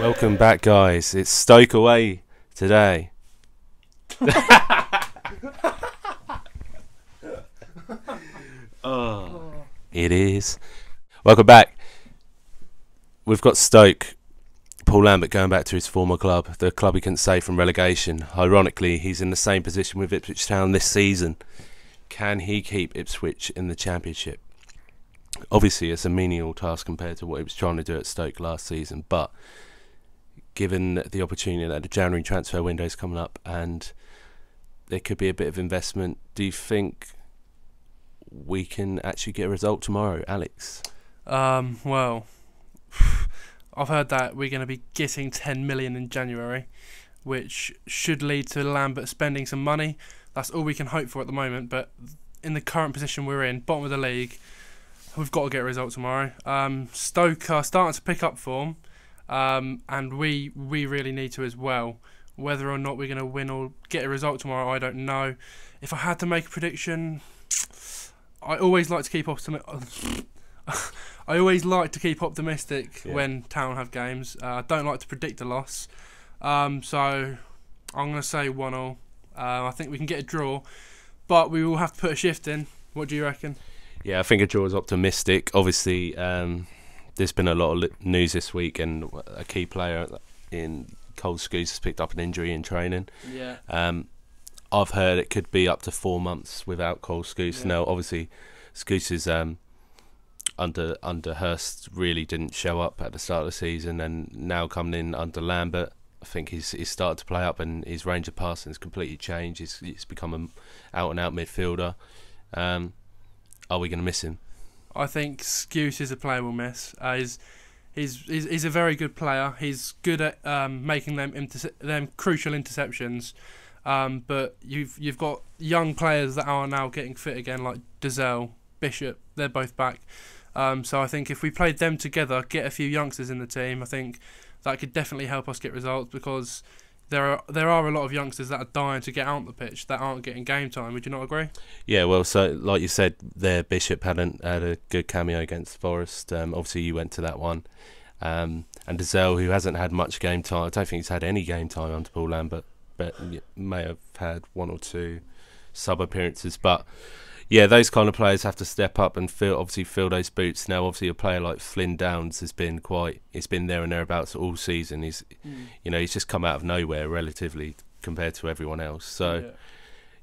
Welcome back, guys. It's Stoke away today. It is. Welcome back. We've got Stoke. Paul Lambert going back to his former club, the club he couldn't save from relegation. Ironically, he's in the same position with Ipswich Town this season. Can he keep Ipswich in the Championship? Obviously, it's a menial task compared to what he was trying to do at Stoke last season, but given the opportunity that the January transfer window is coming up and there could be a bit of investment, do you think we can actually get a result tomorrow, Alex? Well, I've heard that we're going to be getting 10 million in January, which should lead to Lambert spending some money. That's all we can hope for at the moment, but in the current position we're in, bottom of the league, we've got to get a result tomorrow. Stoke are starting to pick up form, and we really need to as well. Whether or not we're going to win or get a result tomorrow, I don't know. If I had to make a prediction, I always like to keep optimistic when Town have games. I don't like to predict a loss, so I'm going to say 1-1. I think we can get a draw, but we will have to put a shift in. What do you reckon? Yeah, I think a draw is optimistic. Obviously, there's been a lot of news this week, and a key player in Cole Scouse has picked up an injury in training. Yeah. I've heard it could be up to 4 months without Cole Scouse. Yeah. Now, obviously, Scouse is under Hurst really didn't show up at the start of the season, and now coming in under Lambert, I think he's started to play up, and his range of passing has completely changed. He's become an out-and-out midfielder. Are we going to miss him? I think Scouse is a player we'll miss. He's a very good player. He's good at making them crucial interceptions. But you've got young players that are now getting fit again, like Dazelle, Bishop. They're both back. So I think if we played them together, get a few youngsters in the team, I think that could definitely help us get results, because there are a lot of youngsters that are dying to get out on the pitch that aren't getting game time. Would you not agree? Yeah, well, so like you said, there Bishop had a good cameo against Forest. Obviously, you went to that one. And Dazelle, who hasn't had much game time, I don't think he's had any game time under Paul Lambert, but may have had 1 or 2 sub appearances. But yeah, those kind of players have to step up and fill those boots. Now, obviously, a player like Flynn Downs has been it's been there and thereabouts all season. He's just come out of nowhere relatively compared to everyone else. So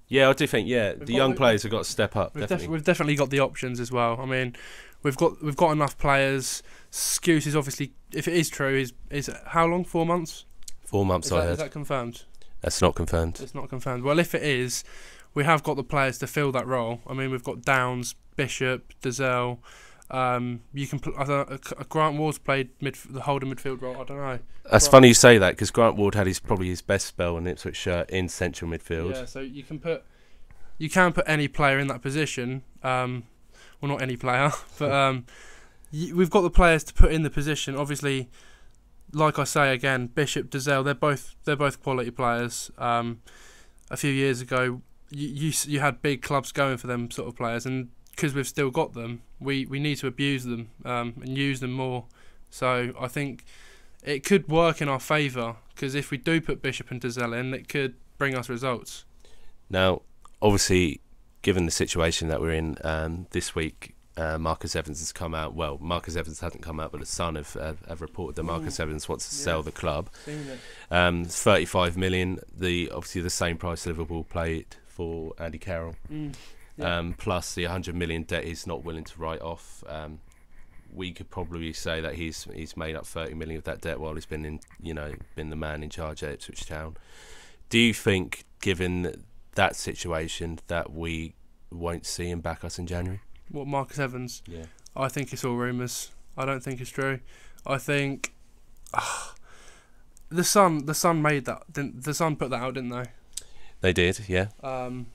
yeah, I do think the young players have got to step up. We've definitely got the options as well. I mean, we've got enough players. Scouse is obviously, if it is true, is how long? 4 months. 4 months. Is that confirmed? That's not confirmed. It's not confirmed. Well, if it is, we have got the players to fill that role. I mean, we've got Downs, Bishop, Dazelle. You can Grant Ward's played the holding midfield role. I don't know. That's funny you say that, because Grant Ward had probably his best spell in Ipswich shirt in central midfield. Yeah, so you can put any player in that position. Well, not any player, but we've got the players to put in the position. Obviously, like I say again, Bishop, Dazelle, they're both quality players. A few years ago, you had big clubs going for them sort of players, and because we've still got them, we need to abuse them and use them more. So I think it could work in our favour, because if we do put Bishop and Dazelle in, it could bring us results. Now, obviously, given the situation that we're in this week, Marcus Evans has come out. Well, Marcus Evans hasn't come out, but the Sun have reported that Marcus Evans wants to sell the club. 35 million. Obviously the same price Liverpool paid for Andy Carroll. Plus the 100 million debt he's not willing to write off. We could probably say that he's made up 30 million of that debt while he's been been the man in charge at Ipswich Town. Do you think, given that situation, that we won't see him back us in January? What, Marcus Evans? Yeah. I think it's all rumours. I don't think it's true. I think the Sun made that. The Sun put that out, didn't they? They did, yeah.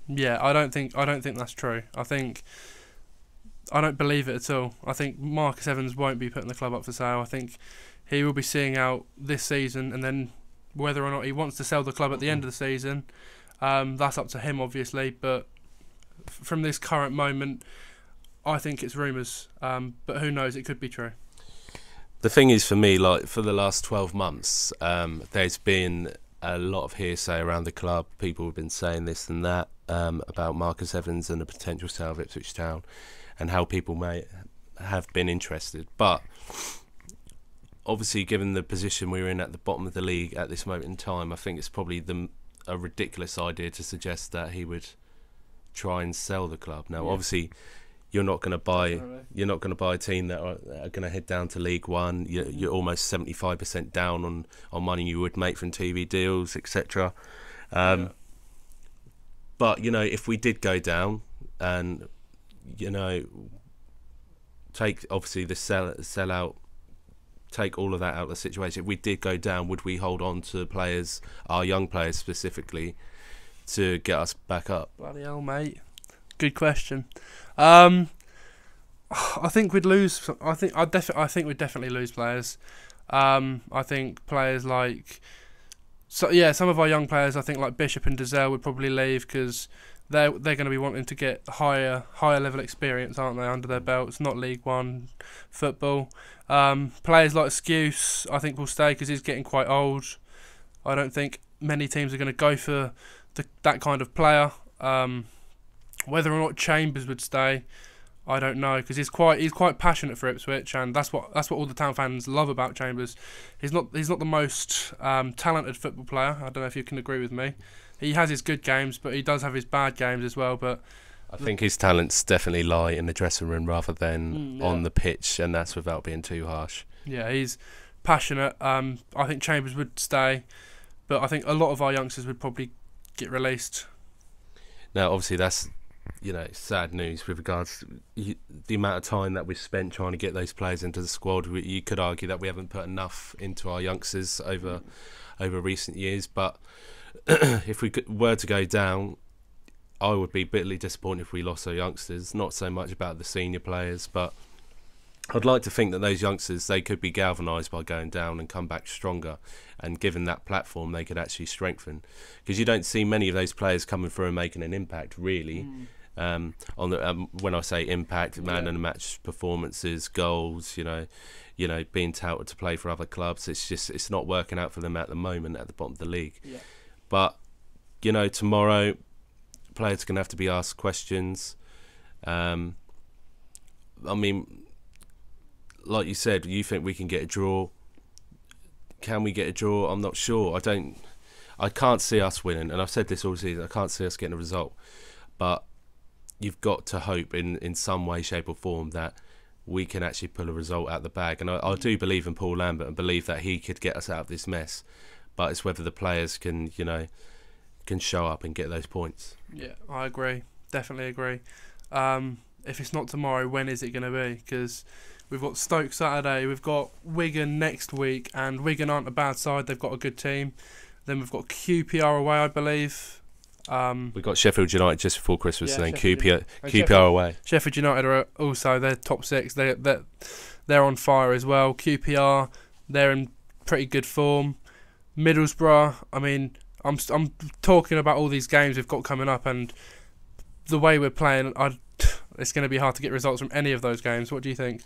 Yeah, I don't think that's true. I don't believe it at all. I think Marcus Evans won't be putting the club up for sale. I think he will be seeing out this season, and then whether or not he wants to sell the club at the end of the season, that's up to him, obviously. But from this current moment, I think it's rumours. But who knows? It could be true. The thing is, for me, like for the last 12 months, there's been a lot of hearsay around the club. People have been saying this and that about Marcus Evans and the potential sale of Ipswich Town, and how people may have been interested. But obviously, given the position we're in at the bottom of the league at this moment in time, I think it's probably a ridiculous idea to suggest that he would try and sell the club. Now, obviously, you're not going to buy a team that are going to head down to League One. You're almost 75% down on money you would make from TV deals, etc. But if we did go down, and take obviously the sell out, take all of that out of the situation. If we did go down, would we hold on to players, our young players specifically, to get us back up? Bloody hell, mate. Good question. I think we'd lose. I think we'd definitely lose players. I think players like, some of our young players. I think like Bishop and Dazelle would probably leave because they're going to be wanting to get higher level experience, aren't they, under their belts, not League One football. Players like Excuse, I think, will stay because he's getting quite old. I don't think many teams are going to go for that kind of player. Whether or not Chambers would stay, I don't know, because he's quite passionate for Ipswich, and that's what all the Town fans love about Chambers. He's not the most talented football player. I don't know if you can agree with me. He has his good games, but he does have his bad games as well. But I think his talents definitely lie in the dressing room rather than on the pitch, and that's without being too harsh. Yeah, he's passionate. I think Chambers would stay, but I think a lot of our youngsters would probably get released. Now, obviously, that's sad news with regards to the amount of time that we've spent trying to get those players into the squad. You could argue that we haven't put enough into our youngsters over recent years, but if we were to go down, I would be bitterly disappointed if we lost our youngsters. Not so much about the senior players, but I'd like to think that those youngsters, they could be galvanised by going down and come back stronger, and given that platform they could actually strengthen, because you don't see many of those players coming through and making an impact really. On the when I say impact, man in the match performances, goals, being touted to play for other clubs, it's not working out for them at the moment at the bottom of the league. But tomorrow players are going to have to be asked questions. I mean, like you said, you think we can get a draw. Can we get a draw? I'm not sure. I can't see us winning, and I've said this all season. I can't see us getting a result, but you've got to hope in some way, shape or form that we can actually pull a result out of the bag. And I do believe in Paul Lambert and believe that he could get us out of this mess, but it's whether the players can show up and get those points. Yeah, I agree. Definitely agree. If it's not tomorrow, when is it going to be? Because we've got Stoke Saturday, we've got Wigan next week, and Wigan aren't a bad side. They've got a good team. Then we've got QPR away, I believe. We've got Sheffield United just before Christmas, and then QPR away. Sheffield United are also, they're top six. They're on fire as well. QPR, they're in pretty good form. Middlesbrough, I mean, I'm talking about all these games we've got coming up, and the way we're playing, it's going to be hard to get results from any of those games. What do you think?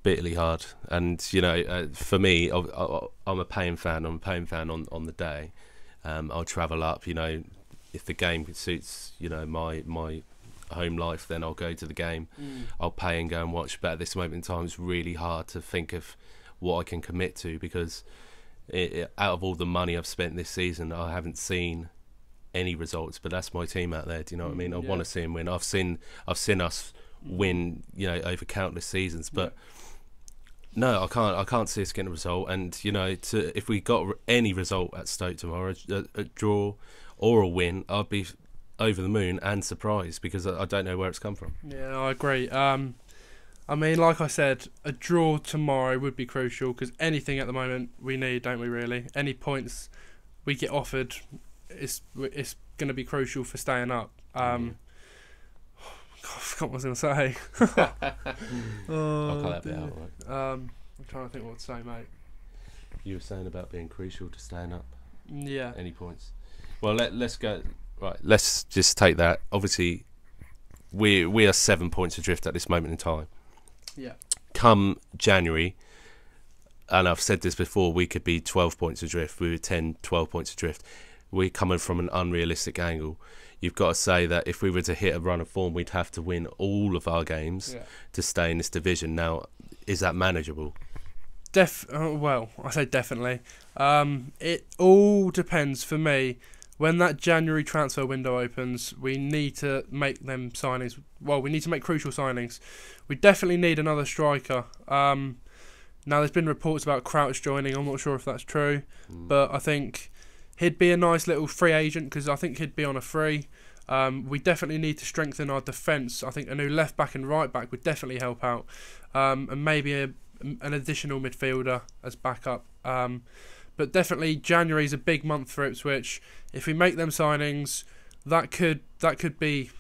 Bitterly hard, and for me, I'm a paying fan. I'm a paying fan on the day. I'll travel up. If the game suits my home life, then I'll go to the game. I'll pay and go and watch. But at this moment in time, it's really hard to think of what I can commit to, because out of all the money I've spent this season, I haven't seen any results. But that's my team out there. Do you know what I mean? I want to see them win. I've seen us win, over countless seasons, but no, I can't see us getting a result. And if we got any result at Stoke tomorrow, a draw or a win, I'd be over the moon and surprised, because I don't know where it's come from. Yeah, I agree. I mean, like I said, a draw tomorrow would be crucial, because anything at the moment we need, don't we, really? Any points we get offered, it's going to be crucial for staying up. God, I forgot what I was going to say. I'll cut that bit out, right? I'm trying to think what to say, mate. You were saying about being crucial to staying up. Yeah. Any points? Well, let's go. Right, let's just take that. Obviously, we are 7 points adrift at this moment in time. Yeah. Come January, and I've said this before, we could be 12 points adrift. We were 10, 12 points adrift. We're coming from an unrealistic angle. You've got to say that if we were to hit a run of form, we'd have to win all of our games to stay in this division. Now, is that manageable? Well, I say definitely. It all depends for me. When that January transfer window opens, we need to make them signings. Well, we need to make crucial signings. We definitely need another striker. Now, there's been reports about Crouch joining. I'm not sure if that's true, but I think he'd be a nice little free agent because I think he'd be on a free. We definitely need to strengthen our defence. I think a new left back and right back would definitely help out, and maybe an additional midfielder as backup. But definitely January's a big month for Ipswich. If we make them signings, it could be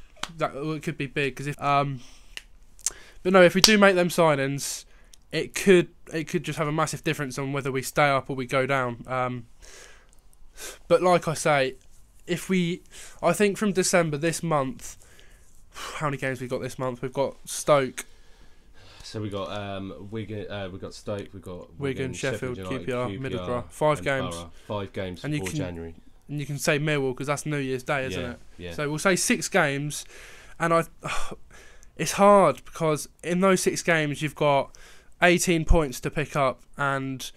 big. Because but no, if we do make them signings, it could just have a massive difference on whether we stay up or we go down. But like I say, I think from December this month, how many games we got this month? We've got Stoke. So we got Wigan, we got Stoke, we got Wigan, Sheffield, United, QPR, Middlesbrough. 5 games. Borough. 5 games And before January. And you can say Millwall because that's New Year's Day, isn't it? Yeah. So we'll say 6 games, and it's hard because in those 6 games you've got 18 points to pick up, and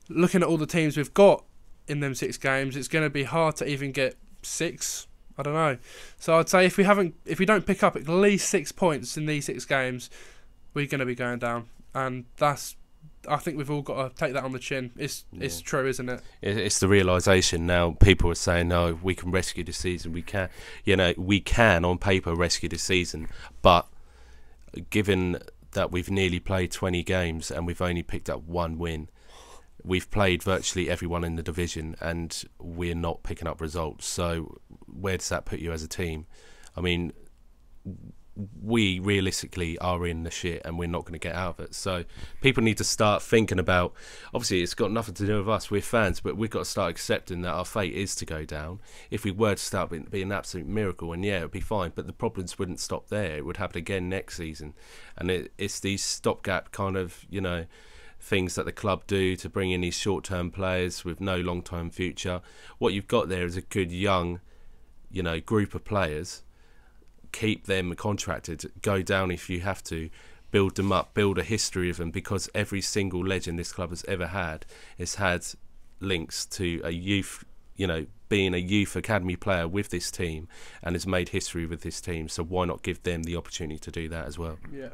looking at all the teams we've got in them 6 games, it's going to be hard to even get 6. I don't know. So I'd say if we don't pick up at least 6 points in these 6 games, we're going to be going down, and I think we've all got to take that on the chin. It's true, isn't it? It's the realisation now. People are saying, no, we can rescue the season. We can, we can on paper rescue the season, but given that we've nearly played 20 games and we've only picked up 1 win, we've played virtually everyone in the division and we're not picking up results. So where does that put you as a team? I mean, we realistically are in the shit and we're not going to get out of it. So people need to start thinking about, obviously it's got nothing to do with us, we're fans, but we've got to start accepting that our fate is to go down. If we were to start, it'd be an absolute miracle, and it would be fine, but the problems wouldn't stop there. It would happen again next season. And it's these stopgap kind of things that the club do to bring in these short-term players with no long-term future. What you've got there is a good young group of players. Keep them contracted, go down if you have to, build them up, build a history of them, because every single legend this club has ever had has had links to a youth, being a youth academy player with this team and has made history with this team. So why not give them the opportunity to do that as well? Yeah,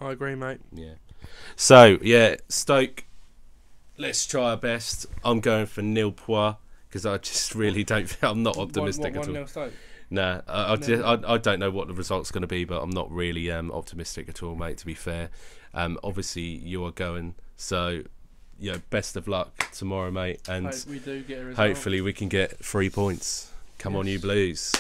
I agree, mate. Yeah. So, Stoke, let's try our best. I'm going for 0-0 because I just really don't, I'm not optimistic at all. 1-0 Stoke. Nah, I don't know what the result's going to be, but I'm not really optimistic at all, mate, to be fair. Obviously, you are going, so best of luck tomorrow, mate. And hope we do get a result. Hopefully we can get 3 points. Come on, you Blues.